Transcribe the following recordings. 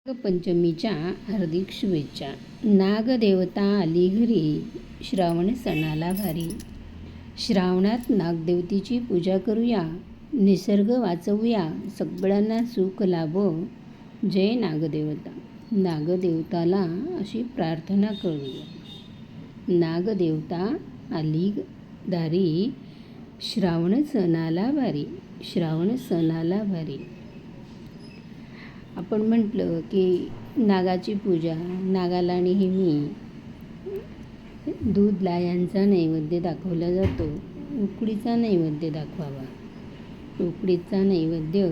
नागपंचमीच्या हार्दिक शुभेच्छा. नागदेवता आली घरी, श्रावण सणाला भारी. श्रावणात नागदेवतेची पूजा करूया, निसर्ग वाचवूया, सगळ्यांना सुख लाभो. जय नागदेवता. नागदेवताला अशी प्रार्थना करूया. नागदेवता आली दारी, श्रावण सणाला भारी. श्रावण सणाला भारी. आपण म्हटलं की नागाची पूजा, नागाला नेहमी दूध लाह्यांचा नैवेद्य दाखवला जातो. उकडीचा नैवेद्य दाखवावा. उकडीचा नैवेद्य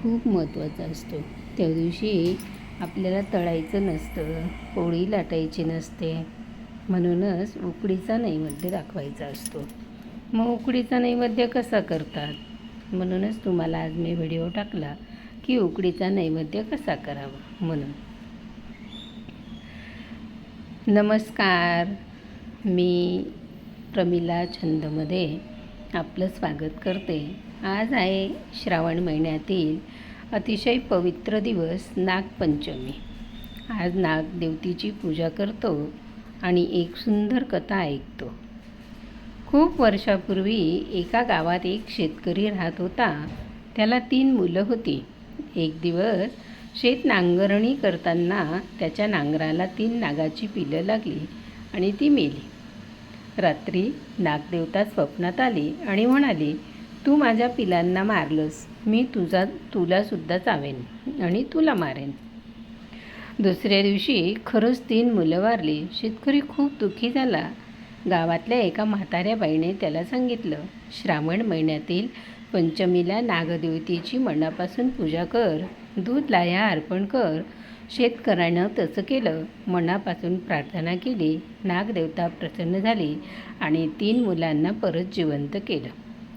खूप महत्त्वाचा असतो. त्या दिवशी आपल्याला तळायचं नसतं, पोळी लाटायची नसते, म्हणूनच उकडीचा नैवेद्य दाखवायचा असतो. मग उकडीचा नैवेद्य कसा करतात, म्हणूनच तुम्हाला आज मी व्हिडिओ टाकला की उकडीचा नैवेद्य कसा करावा म्हणून. नमस्कार, मी प्रमिला छंदमध्ये आपलं स्वागत करते. आज आहे श्रावण महिन्यातील अतिशय पवित्र दिवस नागपंचमी. आज नागदेवतेची पूजा करतो आणि एक सुंदर कथा ऐकतो. खूप वर्षापूर्वी एका गावात एक शेतकरी राहत होता. त्याला 3 मुलं होती. एक दिवस शेत नांगरणी करताना त्याच्या नांगराला 3 नागाची पिलं लागली आणि ती मेली. रात्री नागदेवता स्वप्नात आली आणि म्हणाली, तू माझ्या पिलांना मारलंस, मी तुलासुद्धा चावेन आणि तुला मारेन. दुसऱ्या दिवशी खरंच 3 मुलं वारली. शेतकरी खूप दुःखी झाला. गावातल्या एका म्हाताऱ्या बाईने त्याला सांगितलं, श्रावण महिन्यातील पंचमीला नागदेवतेची मनापासून पूजा कर, दूध लाह्या अर्पण कर. शेतकऱ्यानं तसं केलं. मनापासून प्रार्थना केली. नागदेवता प्रसन्न झाली आणि 3 मुलांना परत जिवंत केलं.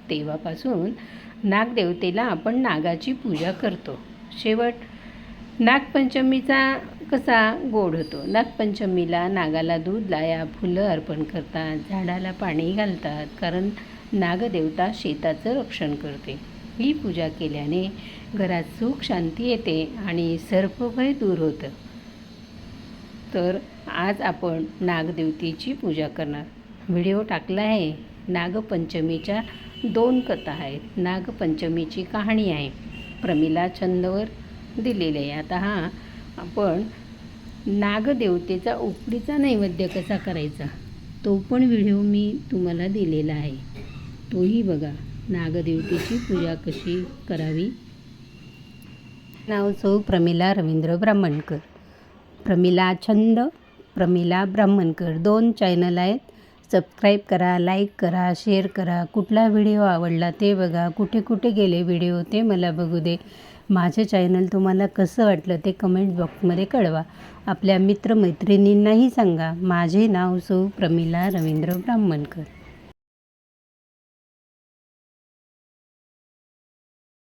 तेव्हापासून नागदेवतेला आपण नागाची पूजा करतो. शेवट नागपंचमीचा कसा गोड होतो. नागपंचमीला नागाला दूध लाह्या फुलं अर्पण करतात, झाडाला पाणी घालतात, कारण नागदेवता शेताचं रक्षण करते. ही पूजा केल्याने घरात सुख शांती येते आणि सर्पभय दूर होतं. तर आज आपण नागदेवतेची पूजा करणार. व्हिडिओ टाकला आहे. नागपंचमीच्या 2 कथा आहेत. नागपंचमीची कहाणी आहे, प्रमिला छंदवर दिलेली आहे. आता आपण नागदेवतेचा उकडीचा नैवेद्य कसा करायचा तो पण व्हिडिओ मी तुम्हाला दिलेला आहे, तोही बघा. नागदेवतेची पूजा कशी करावी. नाव सौ प्रमिला रवींद्र ब्राह्मणकर. प्रमिला छंद, प्रमिला ब्राह्मणकर 2 चॅनल आहेत. सबस्क्राईब करा, लाईक करा, शेअर करा. कुठला व्हिडिओ आवडला ते बघा. कुठे कुठे गेले व्हिडिओ ते मला बघू दे. माझं चॅनल तुम्हाला कसं वाटलं ते कमेंट बॉक्समध्ये कळवा. आपल्या मित्रमैत्रिणींनाही सांगा. माझे नाव सौ प्रमिला रवींद्र ब्राह्मणकर.